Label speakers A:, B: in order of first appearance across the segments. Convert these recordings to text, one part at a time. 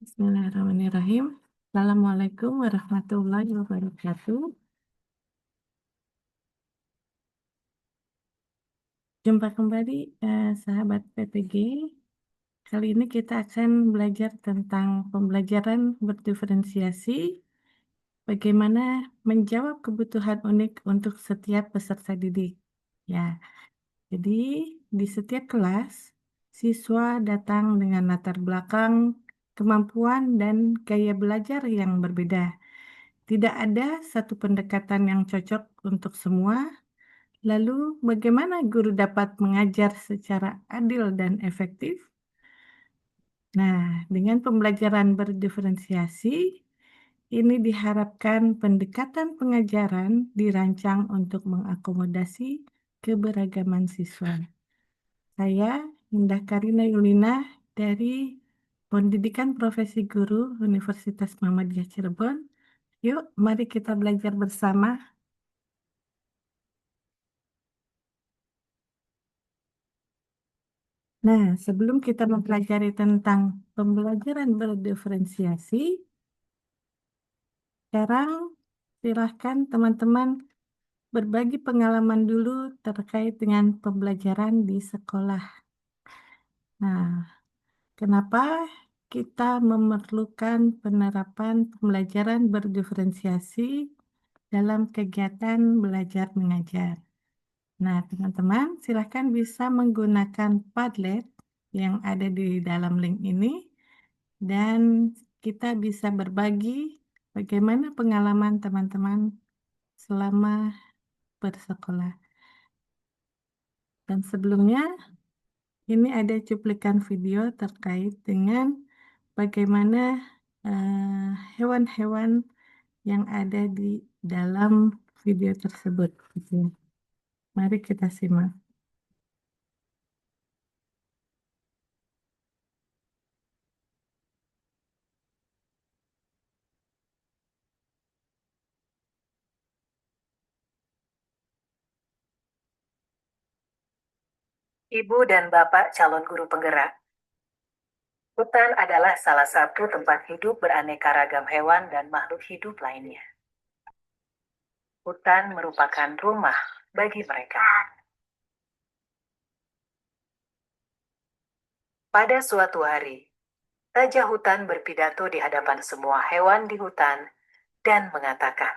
A: Bismillahirrahmanirrahim. Assalamualaikum warahmatullahi wabarakatuh. Jumpa kembali sahabat PPG. Kali ini kita akan belajar tentang pembelajaran berdiferensiasi, bagaimana menjawab kebutuhan unik untuk setiap peserta didik. Ya, jadi di setiap kelas, siswa datang dengan latar belakang, kemampuan, dan gaya belajar yang berbeda. Tidak ada satu pendekatan yang cocok untuk semua. Lalu, bagaimana guru dapat mengajar secara adil dan efektif? Nah, dengan pembelajaran berdiferensiasi, ini diharapkan pendekatan pengajaran dirancang untuk mengakomodasi keberagaman siswa. Saya, Indah Karina Yulina, dari Pendidikan Profesi Guru Universitas Muhammadiyah Cirebon. Yuk, mari kita belajar bersama. Nah, sebelum kita mempelajari tentang pembelajaran berdiferensiasi, sekarang silahkan teman-teman berbagi pengalaman dulu terkait dengan pembelajaran di sekolah. Nah, kenapa kita memerlukan penerapan pembelajaran berdiferensiasi dalam kegiatan belajar mengajar? Nah, teman-teman, silahkan bisa menggunakan Padlet yang ada di dalam link ini dan kita bisa berbagi bagaimana pengalaman teman-teman selama bersekolah. Dan sebelumnya, ini ada cuplikan video terkait dengan bagaimana hewan-hewan yang ada di dalam video tersebut. Gitu. Mari kita simak.
B: Ibu dan Bapak calon guru penggerak, hutan adalah salah satu tempat hidup beraneka ragam hewan dan makhluk hidup lainnya. Hutan merupakan rumah bagi mereka. Pada suatu hari, Raja Hutan berpidato di hadapan semua hewan di hutan dan mengatakan,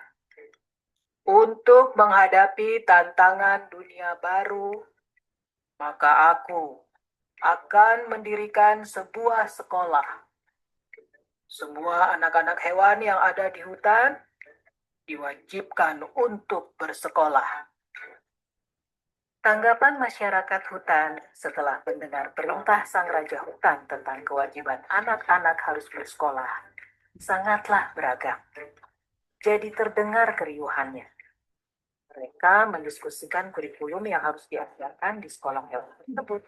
B: "Untuk menghadapi tantangan dunia baru, maka aku akan mendirikan sebuah sekolah. Semua anak-anak hewan yang ada di hutan diwajibkan untuk bersekolah." Tanggapan masyarakat hutan setelah mendengar perintah Sang Raja Hutan tentang kewajiban anak-anak harus bersekolah sangatlah beragam. Jadi terdengar keriuhannya. Mereka mendiskusikan kurikulum yang harus diajarkan di sekolah hewan tersebut.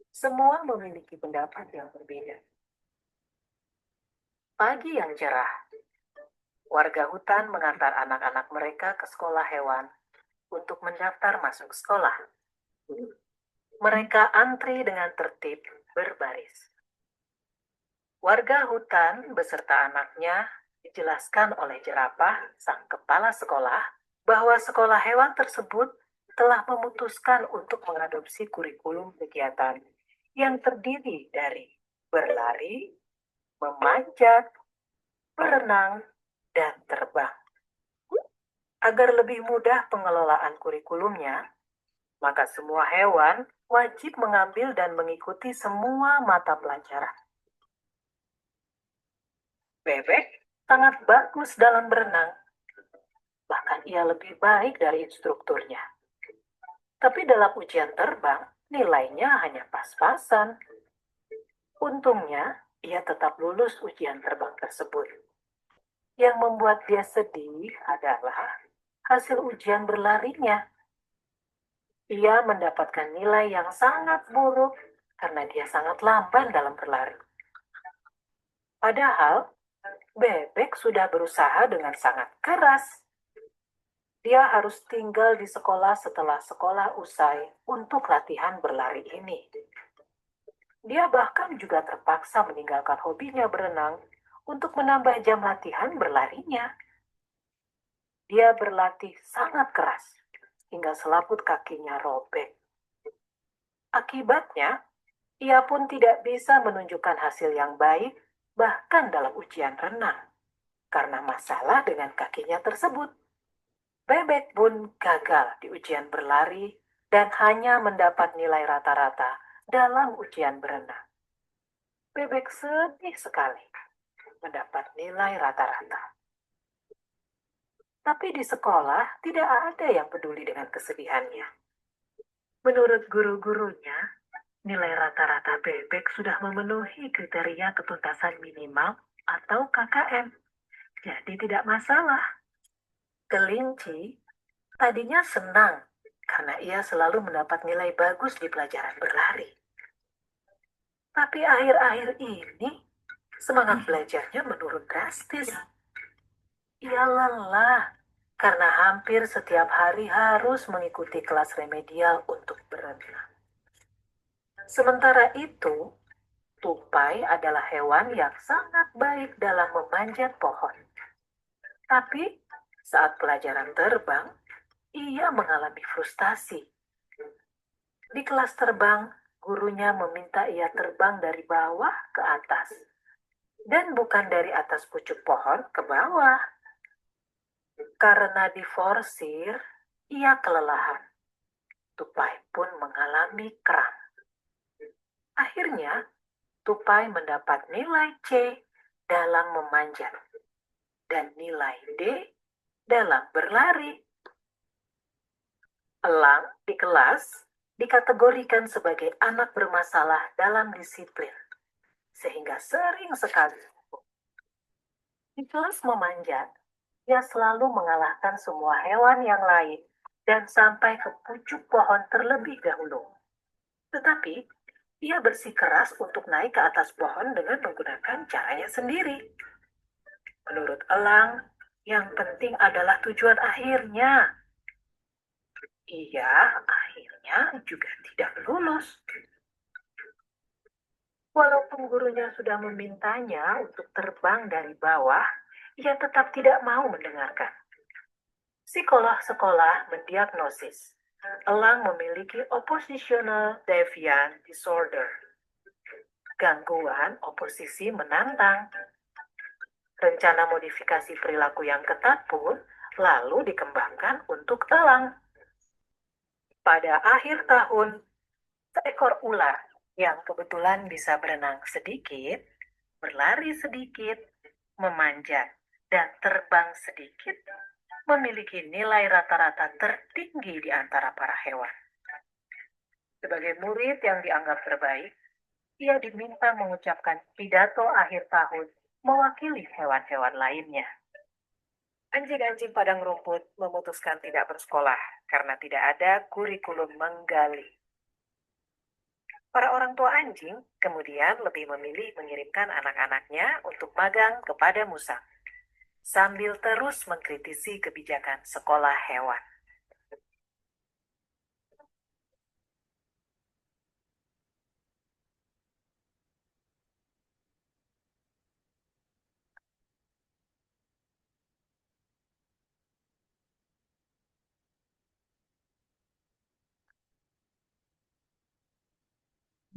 B: Semua memiliki pendapat yang berbeda. Pagi yang cerah, warga hutan mengantar anak-anak mereka ke sekolah hewan untuk mendaftar masuk sekolah. Mereka antri dengan tertib berbaris. Warga hutan beserta anaknya dijelaskan oleh jerapah, sang kepala sekolah, bahwa sekolah hewan tersebut telah memutuskan untuk mengadopsi kurikulum kegiatan yang terdiri dari berlari, memanjat, berenang, dan terbang. Agar lebih mudah pengelolaan kurikulumnya, maka semua hewan wajib mengambil dan mengikuti semua mata pelajaran. Bebek sangat bagus dalam berenang, bahkan ia lebih baik dari instrukturnya. Tapi dalam ujian terbang, nilainya hanya pas-pasan. Untungnya, ia tetap lulus ujian terbang tersebut. Yang membuat dia sedih adalah hasil ujian berlarinya. Ia mendapatkan nilai yang sangat buruk karena dia sangat lamban dalam berlari. Padahal, Bebek sudah berusaha dengan sangat keras. Dia harus tinggal di sekolah setelah sekolah usai untuk latihan berlari ini. Dia bahkan juga terpaksa meninggalkan hobinya berenang untuk menambah jam latihan berlarinya. Dia berlatih sangat keras hingga selaput kakinya robek. Akibatnya, ia pun tidak bisa menunjukkan hasil yang baik bahkan dalam ujian renang karena masalah dengan kakinya tersebut. Bebek pun gagal di ujian berlari dan hanya mendapat nilai rata-rata dalam ujian berenang. Bebek sedih sekali mendapat nilai rata-rata. Tapi di sekolah tidak ada yang peduli dengan kesedihannya. Menurut guru-gurunya, nilai rata-rata bebek sudah memenuhi kriteria ketuntasan minimal atau KKM. Jadi tidak masalah. Kelinci tadinya senang karena ia selalu mendapat nilai bagus di pelajaran berlari. Tapi akhir-akhir ini semangat belajarnya menurun drastis. Ia lelah karena hampir setiap hari harus mengikuti kelas remedial untuk berenang. Sementara itu, tupai adalah hewan yang sangat baik dalam memanjat pohon. Tapi saat pelajaran terbang, ia mengalami frustasi. Di kelas terbang, gurunya meminta ia terbang dari bawah ke atas. Dan bukan dari atas pucuk pohon ke bawah. Karena diforsir, ia kelelahan. Tupai pun mengalami kram. Akhirnya, Tupai mendapat nilai C dalam memanjat dan nilai D dalam berlari. Elang di kelas dikategorikan sebagai anak bermasalah dalam disiplin, sehingga sering sekali di kelas memanjat, ia selalu mengalahkan semua hewan yang lain dan sampai ke pucuk pohon terlebih dahulu. Tetapi, ia bersikeras untuk naik ke atas pohon dengan menggunakan caranya sendiri. Menurut elang, yang penting adalah tujuan akhirnya. Ia akhirnya juga tidak lulus. Walaupun gurunya sudah memintanya untuk terbang dari bawah, ia tetap tidak mau mendengarkan. Psikolog sekolah mendiagnosis elang memiliki oppositional deviant disorder, gangguan oposisi menantang. Rencana modifikasi perilaku yang ketat pun lalu dikembangkan untuk elang. Pada akhir tahun, seekor ular yang kebetulan bisa berenang sedikit, berlari sedikit, memanjat, dan terbang sedikit, memiliki nilai rata-rata tertinggi di antara para hewan. Sebagai murid yang dianggap terbaik, ia diminta mengucapkan pidato akhir tahun mewakili hewan-hewan lainnya. Anjing-anjing padang rumput memutuskan tidak bersekolah karena tidak ada kurikulum menggali. Para orang tua anjing kemudian lebih memilih mengirimkan anak-anaknya untuk magang kepada musang, sambil terus mengkritisi kebijakan sekolah hewan.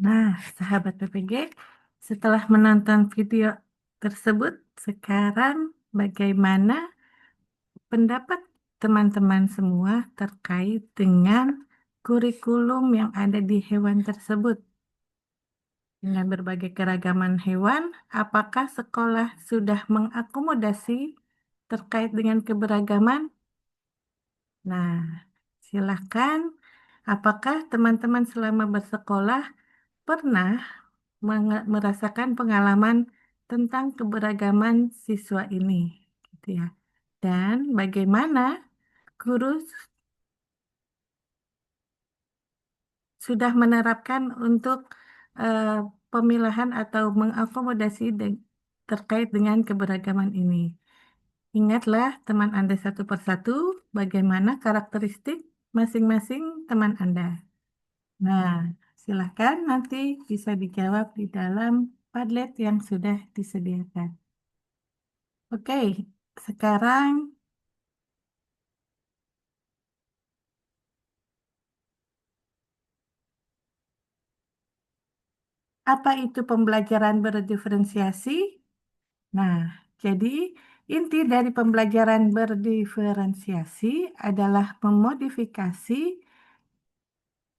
A: Nah, sahabat PPG, setelah menonton video tersebut, sekarang bagaimana pendapat teman-teman semua terkait dengan kurikulum yang ada di hewan tersebut? Dengan berbagai keragaman hewan, apakah sekolah sudah mengakomodasi terkait dengan keberagaman? Nah, silakan. Apakah teman-teman selama bersekolah pernah merasakan pengalaman tentang keberagaman siswa ini, gitu ya? Dan bagaimana guru sudah menerapkan untuk eh, pemilahan atau mengakomodasi terkait dengan keberagaman ini. Ingatlah teman Anda satu persatu bagaimana karakteristik masing-masing teman Anda. Nah, Silahkan nanti bisa dijawab di dalam Padlet yang sudah disediakan. Oke, sekarang apa itu pembelajaran berdiferensiasi? Nah, jadi inti dari pembelajaran berdiferensiasi adalah memodifikasi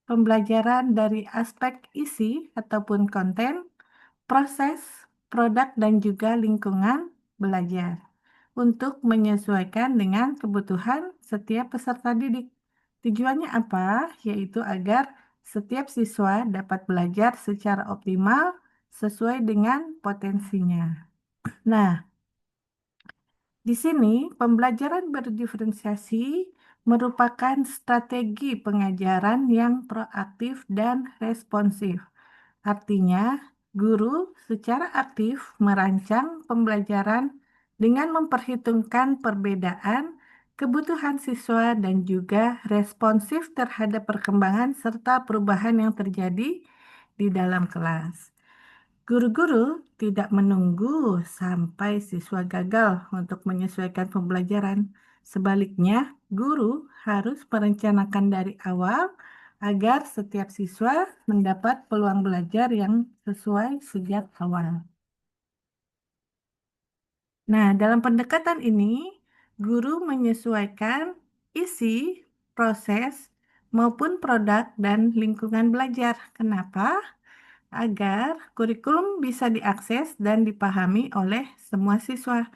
A: pembelajaran dari aspek isi ataupun konten, proses, produk, dan juga lingkungan belajar untuk menyesuaikan dengan kebutuhan setiap peserta didik. Tujuannya apa? Yaitu agar setiap siswa dapat belajar secara optimal sesuai dengan potensinya. Nah, di sini pembelajaran berdiferensiasi merupakan strategi pengajaran yang proaktif dan responsif. Artinya, guru secara aktif merancang pembelajaran dengan memperhitungkan perbedaan kebutuhan siswa dan juga responsif terhadap perkembangan serta perubahan yang terjadi di dalam kelas. Guru-guru tidak menunggu sampai siswa gagal untuk menyesuaikan pembelajaran. Sebaliknya, guru harus merencanakan dari awal agar setiap siswa mendapat peluang belajar yang sesuai sejak awal. Nah, dalam pendekatan ini, guru menyesuaikan isi, proses, maupun produk dan lingkungan belajar. Kenapa? Agar kurikulum bisa diakses dan dipahami oleh semua siswa,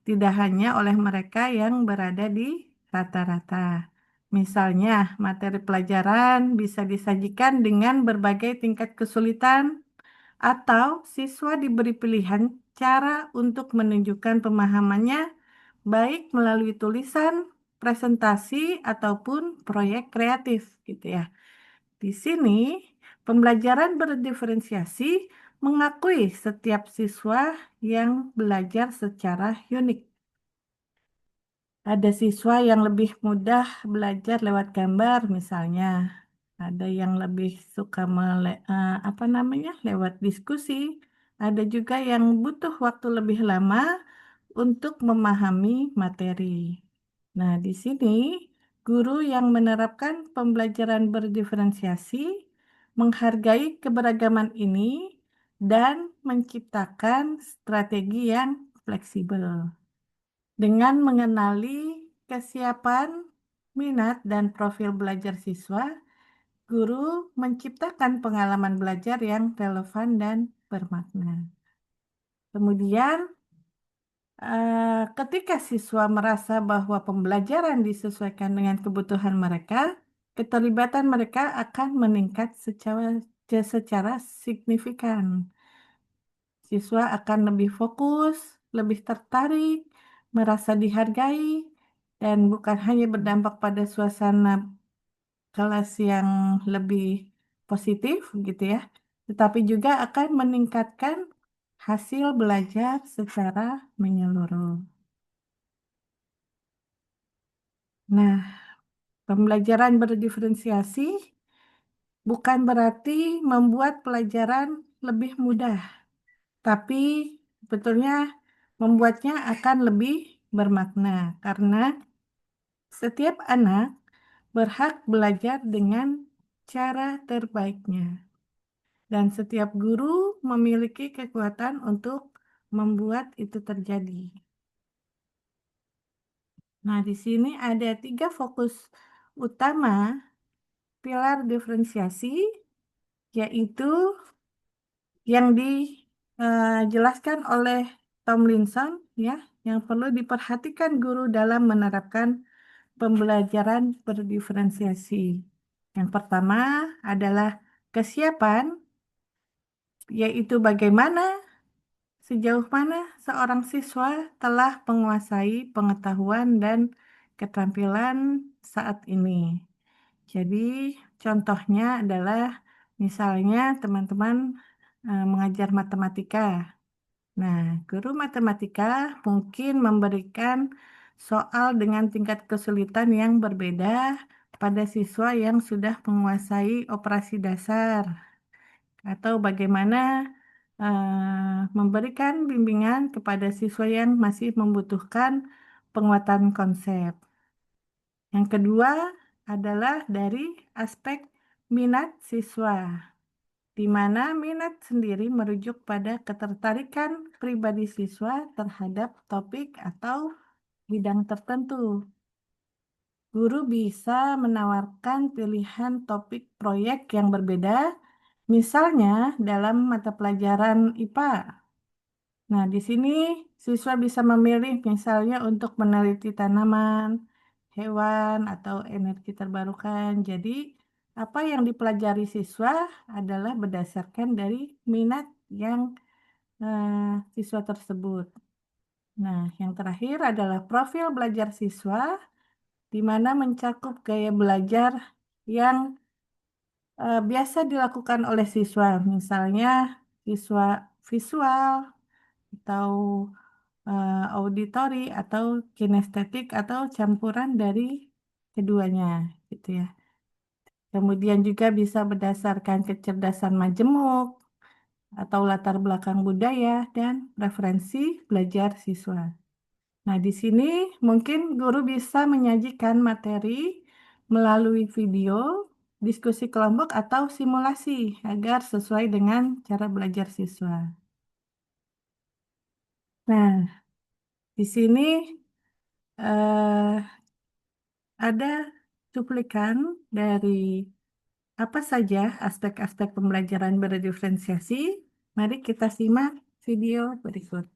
A: tidak hanya oleh mereka yang berada di rata-rata. Misalnya, materi pelajaran bisa disajikan dengan berbagai tingkat kesulitan, atau siswa diberi pilihan cara untuk menunjukkan pemahamannya, baik melalui tulisan, presentasi, ataupun proyek kreatif, gitu ya. Di sini, pembelajaran berdiferensiasi mengakui setiap siswa yang belajar secara unik. Ada siswa yang lebih mudah belajar lewat gambar, misalnya. Ada yang lebih suka lewat diskusi. Ada juga yang butuh waktu lebih lama untuk memahami materi. Nah, di sini guru yang menerapkan pembelajaran berdiferensiasi menghargai keberagaman ini dan menciptakan strategi yang fleksibel. Dengan mengenali kesiapan, minat, dan profil belajar siswa, guru menciptakan pengalaman belajar yang relevan dan bermakna. Kemudian, ketika siswa merasa bahwa pembelajaran disesuaikan dengan kebutuhan mereka, keterlibatan mereka akan meningkat secara signifikan. Siswa akan lebih fokus, lebih tertarik, merasa dihargai, dan bukan hanya berdampak pada suasana kelas yang lebih positif gitu ya, tetapi juga akan meningkatkan hasil belajar secara menyeluruh. Nah, pembelajaran berdiferensiasi bukan berarti membuat pelajaran lebih mudah, tapi sebetulnya membuatnya akan lebih bermakna karena setiap anak berhak belajar dengan cara terbaiknya. Dan setiap guru memiliki kekuatan untuk membuat itu terjadi. Nah, di sini ada 3 fokus utama pilar diferensiasi, yaitu yang dijelaskan oleh Tomlinson, ya, yang perlu diperhatikan guru dalam menerapkan pembelajaran berdiferensiasi. Yang pertama adalah kesiapan, yaitu bagaimana sejauh mana seorang siswa telah menguasai pengetahuan dan keterampilan saat ini. Jadi, contohnya adalah misalnya teman-teman mengajar matematika. Nah, guru matematika mungkin memberikan soal dengan tingkat kesulitan yang berbeda pada siswa yang sudah menguasai operasi dasar. atau bagaimana memberikan bimbingan kepada siswa yang masih membutuhkan penguatan konsep. Yang kedua adalah dari aspek minat siswa, di mana minat sendiri merujuk pada ketertarikan pribadi siswa terhadap topik atau bidang tertentu. Guru bisa menawarkan pilihan topik proyek yang berbeda, misalnya dalam mata pelajaran IPA. Nah, di sini siswa bisa memilih misalnya untuk meneliti tanaman, hewan, atau energi terbarukan. Jadi, apa yang dipelajari siswa adalah berdasarkan dari minat yang siswa tersebut. Nah, yang terakhir adalah profil belajar siswa, di mana mencakup gaya belajar yang biasa dilakukan oleh siswa, misalnya siswa visual atau auditori atau kinestetik atau campuran dari keduanya, gitu ya. Kemudian juga bisa berdasarkan kecerdasan majemuk atau latar belakang budaya dan referensi belajar siswa. Nah, di sini mungkin guru bisa menyajikan materi melalui video, diskusi kelompok, atau simulasi agar sesuai dengan cara belajar siswa. Nah, di sini eh, ada cuplikan dari apa saja aspek-aspek pembelajaran berdiferensiasi. Mari kita simak video berikut.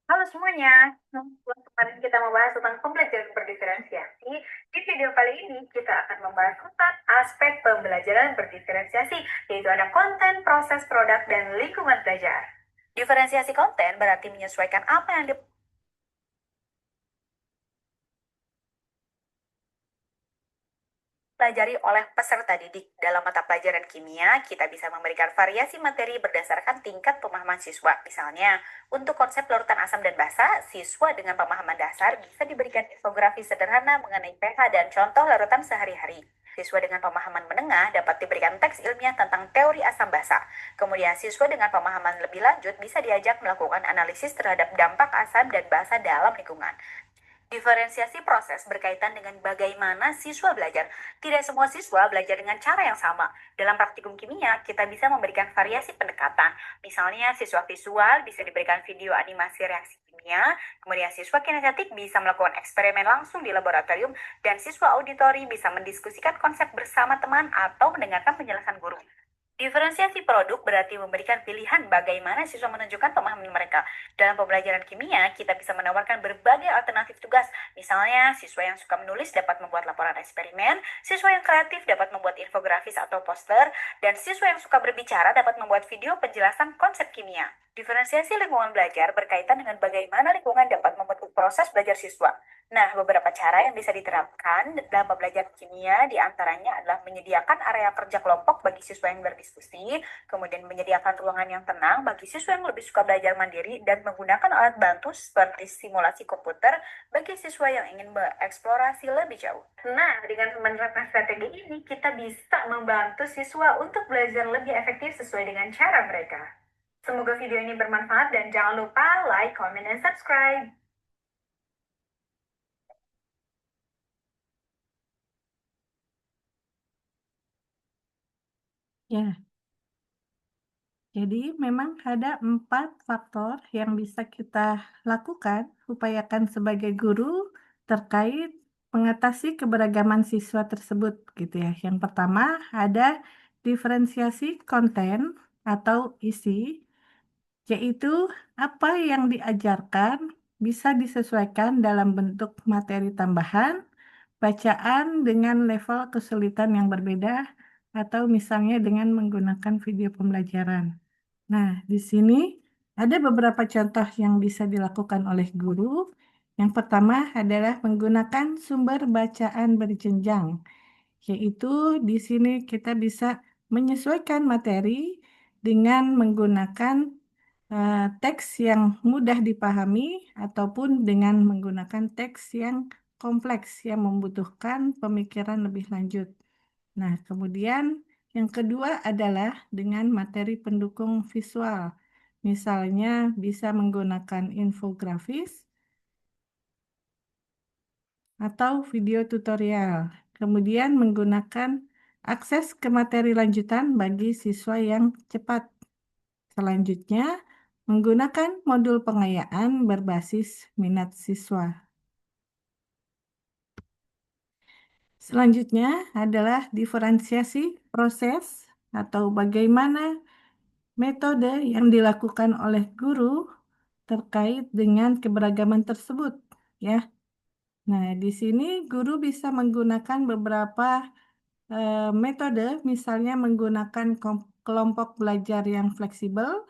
B: Halo semuanya, kemarin kita membahas tentang pembelajaran berdiferensiasi. Di video kali ini kita akan membahas tentang aspek pembelajaran berdiferensiasi, yaitu ada konten, proses, produk, dan lingkungan belajar. Diferensiasi konten berarti menyesuaikan apa yang dipelajari oleh peserta didik. Dalam mata pelajaran kimia, kita bisa memberikan variasi materi berdasarkan tingkat pemahaman siswa. Misalnya, untuk konsep larutan asam dan basa, siswa dengan pemahaman dasar bisa diberikan infografi sederhana mengenai pH dan contoh larutan sehari-hari. Siswa dengan pemahaman menengah dapat diberikan teks ilmiah tentang teori asam basa. Kemudian siswa dengan pemahaman lebih lanjut bisa diajak melakukan analisis terhadap dampak asam dan basa dalam lingkungan. Diferensiasi proses berkaitan dengan bagaimana siswa belajar. Tidak semua siswa belajar dengan cara yang sama. Dalam praktikum kimia, kita bisa memberikan variasi pendekatan. Misalnya, siswa visual bisa diberikan video animasi reaksi kimia, kemudian siswa kinestetik bisa melakukan eksperimen langsung di laboratorium, dan siswa auditori bisa mendiskusikan konsep bersama teman atau mendengarkan penjelasan guru. Diferensiasi produk berarti memberikan pilihan bagaimana siswa menunjukkan pemahaman mereka. Dalam pembelajaran kimia, kita bisa menawarkan berbagai alternatif tugas. Misalnya, siswa yang suka menulis dapat membuat laporan eksperimen, siswa yang kreatif dapat membuat infografis atau poster, dan siswa yang suka berbicara dapat membuat video penjelasan konsep kimia. Diferensiasi lingkungan belajar berkaitan dengan bagaimana lingkungan dapat membentuk proses belajar siswa. Nah, beberapa cara yang bisa diterapkan dalam belajar kimia diantaranya adalah menyediakan area kerja kelompok bagi siswa yang berdiskusi, kemudian menyediakan ruangan yang tenang bagi siswa yang lebih suka belajar mandiri, dan menggunakan alat bantu seperti simulasi komputer bagi siswa yang ingin bereksplorasi lebih jauh. Nah, dengan menerapkan strategi ini, kita bisa membantu siswa untuk belajar lebih efektif sesuai dengan cara mereka. Semoga video ini bermanfaat dan jangan lupa like, comment, dan subscribe.
A: Ya, jadi memang ada 4 faktor yang bisa kita lakukan, upayakan sebagai guru terkait mengatasi keberagaman siswa tersebut, gitu ya. Yang pertama ada diferensiasi konten atau isi, yaitu apa yang diajarkan bisa disesuaikan dalam bentuk materi tambahan, bacaan dengan level kesulitan yang berbeda, atau misalnya dengan menggunakan video pembelajaran. Nah, di sini ada beberapa contoh yang bisa dilakukan oleh guru. Yang pertama adalah menggunakan sumber bacaan berjenjang, yaitu di sini kita bisa menyesuaikan materi dengan menggunakan teks yang mudah dipahami ataupun dengan menggunakan teks yang kompleks yang membutuhkan pemikiran lebih lanjut. Nah, kemudian Yang kedua adalah dengan materi pendukung visual. Misalnya bisa menggunakan infografis atau video tutorial. Kemudian menggunakan akses ke materi lanjutan bagi siswa yang cepat. Selanjutnya, menggunakan modul pengayaan berbasis minat siswa. Selanjutnya adalah diferensiasi proses atau bagaimana metode yang dilakukan oleh guru terkait dengan keberagaman tersebut, ya. Nah, di sini guru bisa menggunakan beberapa metode, misalnya menggunakan kelompok belajar yang fleksibel,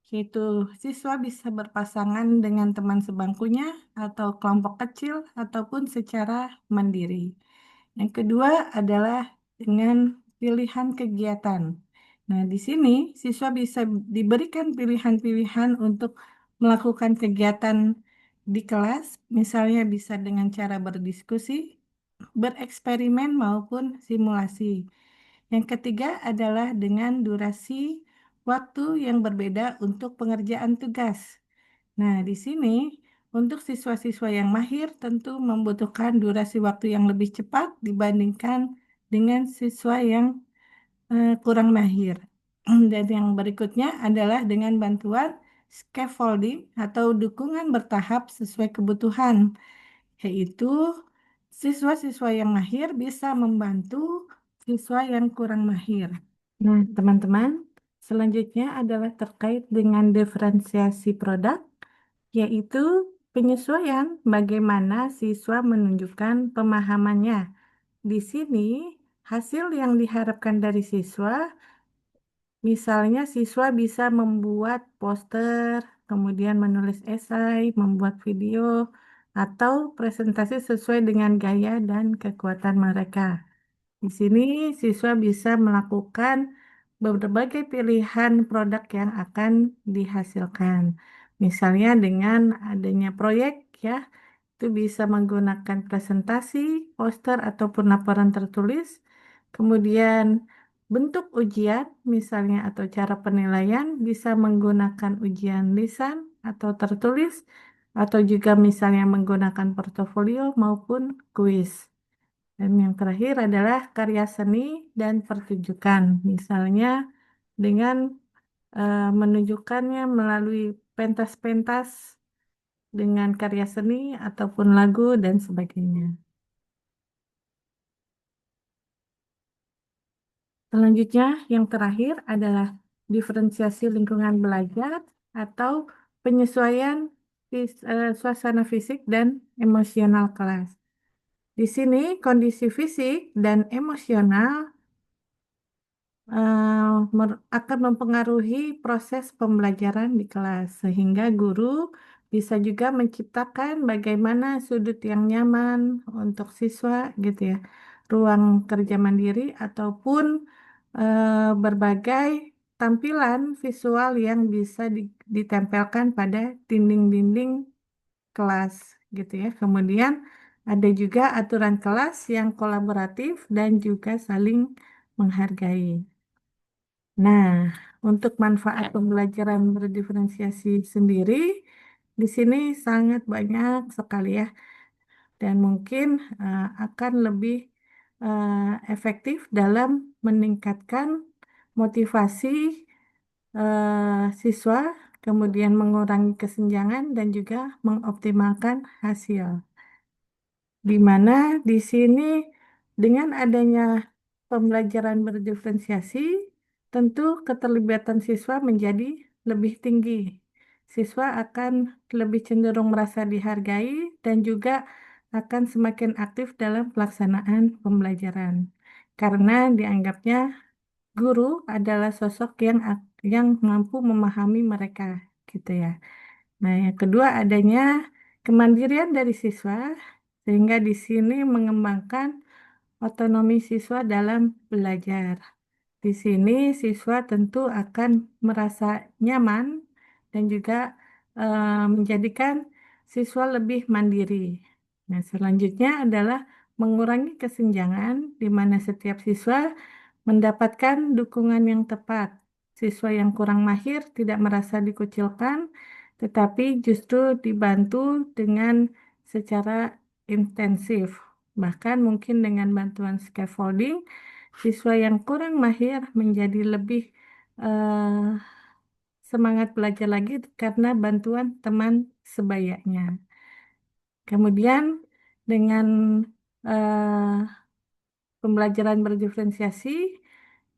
A: yaitu siswa bisa berpasangan dengan teman sebangkunya atau kelompok kecil ataupun secara mandiri. Yang kedua adalah dengan pilihan kegiatan. Nah, di sini siswa bisa diberikan pilihan-pilihan untuk melakukan kegiatan di kelas, misalnya bisa dengan cara berdiskusi, bereksperimen maupun simulasi. Yang ketiga adalah dengan durasi waktu yang berbeda untuk pengerjaan tugas. Nah, di sini untuk siswa-siswa yang mahir tentu membutuhkan durasi waktu yang lebih cepat dibandingkan dengan siswa yang kurang mahir. Dan yang berikutnya adalah dengan bantuan scaffolding atau dukungan bertahap sesuai kebutuhan, yaitu siswa-siswa yang mahir bisa membantu siswa yang kurang mahir. Nah, teman-teman, selanjutnya adalah terkait dengan diferensiasi produk, yaitu penyesuaian bagaimana siswa menunjukkan pemahamannya. Di sini, hasil yang diharapkan dari siswa, misalnya siswa bisa membuat poster, kemudian menulis esai, membuat video, atau presentasi sesuai dengan gaya dan kekuatan mereka. Di sini siswa bisa melakukan berbagai pilihan produk yang akan dihasilkan. Misalnya dengan adanya proyek, ya, itu bisa menggunakan presentasi, poster ataupun laporan tertulis. Kemudian bentuk ujian misalnya atau cara penilaian bisa menggunakan ujian lisan atau tertulis atau juga misalnya menggunakan portofolio maupun kuis. Dan yang terakhir adalah karya seni dan pertunjukan, misalnya dengan menunjukkannya melalui pentas-pentas dengan karya seni ataupun lagu dan sebagainya. Selanjutnya, yang terakhir adalah diferensiasi lingkungan belajar atau penyesuaian suasana fisik dan emosional kelas. Di sini, kondisi fisik dan emosional akan mempengaruhi proses pembelajaran di kelas, sehingga guru bisa juga menciptakan bagaimana sudut yang nyaman untuk siswa, gitu ya, ruang kerja mandiri ataupun berbagai tampilan visual yang bisa ditempelkan pada dinding-dinding kelas, gitu ya. Kemudian ada juga aturan kelas yang kolaboratif dan juga saling menghargai. Nah, untuk manfaat pembelajaran berdiferensiasi sendiri, di sini sangat banyak sekali ya, dan mungkin akan lebih efektif dalam meningkatkan motivasi siswa, kemudian mengurangi kesenjangan dan juga mengoptimalkan hasil. Di mana di sini dengan adanya pembelajaran berdiferensiasi, tentu keterlibatan siswa menjadi lebih tinggi. Siswa akan lebih cenderung merasa dihargai dan juga akan semakin aktif dalam pelaksanaan pembelajaran. Karena dianggapnya guru adalah sosok yang mampu memahami mereka, gitu ya. Nah, yang kedua adanya kemandirian dari siswa, sehingga di sini mengembangkan otonomi siswa dalam belajar. Di sini siswa tentu akan merasa nyaman dan juga menjadikan siswa lebih mandiri. Nah, selanjutnya adalah mengurangi kesenjangan di mana setiap siswa mendapatkan dukungan yang tepat. Siswa yang kurang mahir tidak merasa dikucilkan, tetapi justru dibantu dengan secara intensif. Bahkan mungkin dengan bantuan scaffolding, siswa yang kurang mahir menjadi lebih eh, semangat belajar lagi karena bantuan teman sebayanya. Kemudian dengan eh, pembelajaran berdiferensiasi,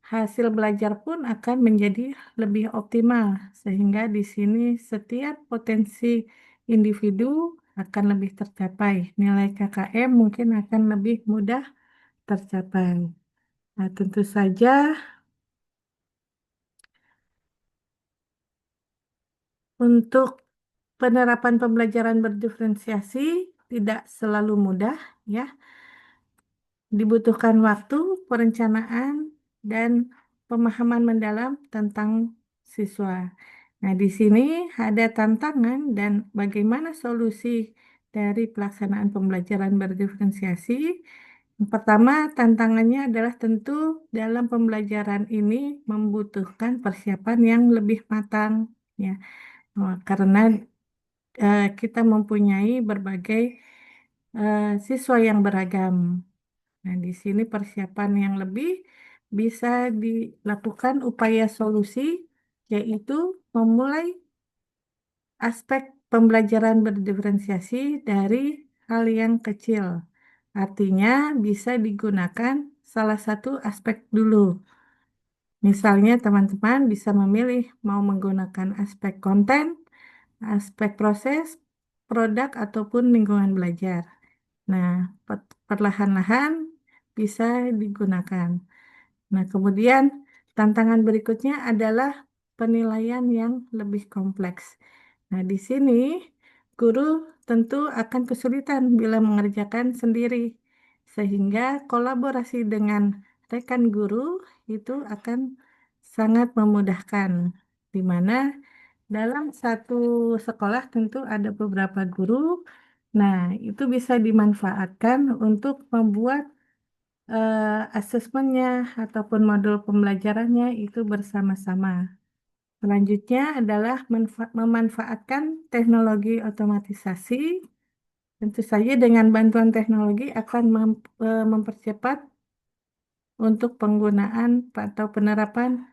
A: hasil belajar pun akan menjadi lebih optimal, sehingga di sini setiap potensi individu akan lebih tercapai. Nilai KKM mungkin akan lebih mudah tercapai. Nah, tentu saja untuk penerapan pembelajaran berdiferensiasi tidak selalu mudah, ya. Dibutuhkan waktu, perencanaan, dan pemahaman mendalam tentang siswa. Nah, di sini ada tantangan dan bagaimana solusi dari pelaksanaan pembelajaran berdiferensiasi. Yang pertama, tantangannya adalah tentu dalam pembelajaran ini membutuhkan persiapan yang lebih matang, ya. Karena kita mempunyai berbagai siswa yang beragam. Nah, di sini persiapan yang lebih bisa dilakukan upaya solusi, yaitu memulai aspek pembelajaran berdiferensiasi dari hal yang kecil. Artinya bisa digunakan salah satu aspek dulu. Misalnya teman-teman bisa memilih mau menggunakan aspek konten, aspek proses, produk, ataupun lingkungan belajar. Nah, perlahan-lahan bisa digunakan. Nah, kemudian tantangan berikutnya adalah penilaian yang lebih kompleks. Nah, di sini guru tentu akan kesulitan bila mengerjakan sendiri, sehingga kolaborasi dengan rekan guru itu akan sangat memudahkan, di mana dalam satu sekolah tentu ada beberapa guru. Nah, itu bisa dimanfaatkan untuk membuat asesmennya ataupun modul pembelajarannya itu bersama-sama. Selanjutnya adalah memanfaatkan teknologi otomatisasi. Tentu saja dengan bantuan teknologi akan mempercepat untuk penggunaan atau penerapan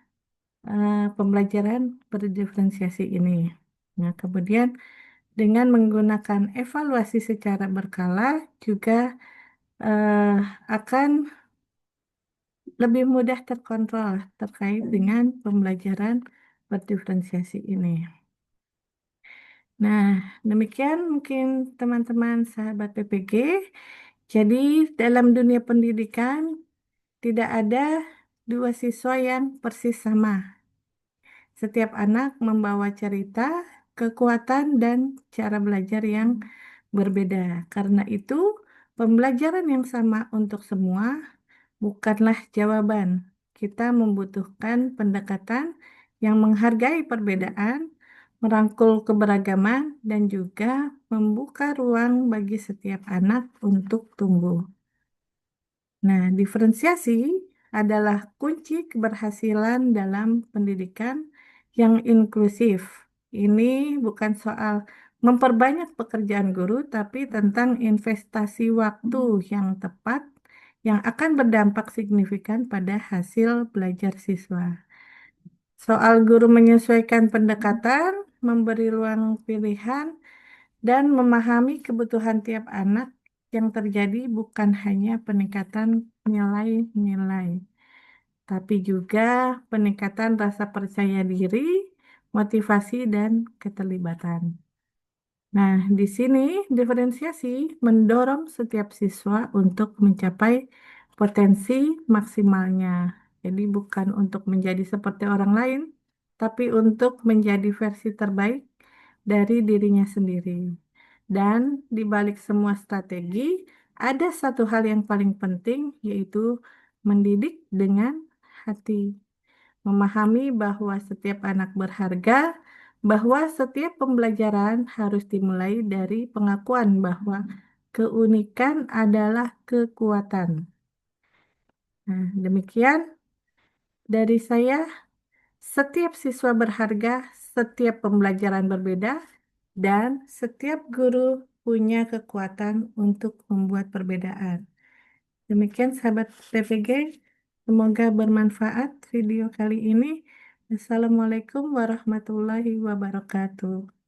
A: pembelajaran berdiferensiasi ini. Nah, kemudian dengan menggunakan evaluasi secara berkala juga eh, akan lebih mudah terkontrol terkait dengan pembelajaran berdiferensiasi ini. Nah, demikian mungkin teman-teman sahabat PPG. Jadi, dalam dunia pendidikan tidak ada dua siswa yang persis sama. Setiap anak membawa cerita, kekuatan, dan cara belajar yang berbeda. Karena itu, pembelajaran yang sama untuk semua bukanlah jawaban. Kita membutuhkan pendekatan yang menghargai perbedaan, merangkul keberagaman, dan juga membuka ruang bagi setiap anak untuk tumbuh. Nah, diferensiasi adalah kunci keberhasilan dalam pendidikan yang inklusif. Ini bukan soal memperbanyak pekerjaan guru, tapi tentang investasi waktu yang tepat yang akan berdampak signifikan pada hasil belajar siswa. Soal guru menyesuaikan pendekatan, memberi ruang pilihan, dan memahami kebutuhan tiap anak yang terjadi bukan hanya peningkatan nilai-nilai, tapi juga peningkatan rasa percaya diri, motivasi, dan keterlibatan. Nah, di sini diferensiasi mendorong setiap siswa untuk mencapai potensi maksimalnya. Jadi bukan untuk menjadi seperti orang lain, tapi untuk menjadi versi terbaik dari dirinya sendiri. Dan di balik semua strategi, ada satu hal yang paling penting, yaitu mendidik dengan hati. Memahami bahwa setiap anak berharga, bahwa setiap pembelajaran harus dimulai dari pengakuan bahwa keunikan adalah kekuatan. Nah, demikian Dari saya, setiap siswa berharga, setiap pembelajaran berbeda, dan setiap guru punya kekuatan untuk membuat perbedaan. Demikian sahabat PPG, semoga bermanfaat video kali ini. Assalamualaikum warahmatullahi wabarakatuh.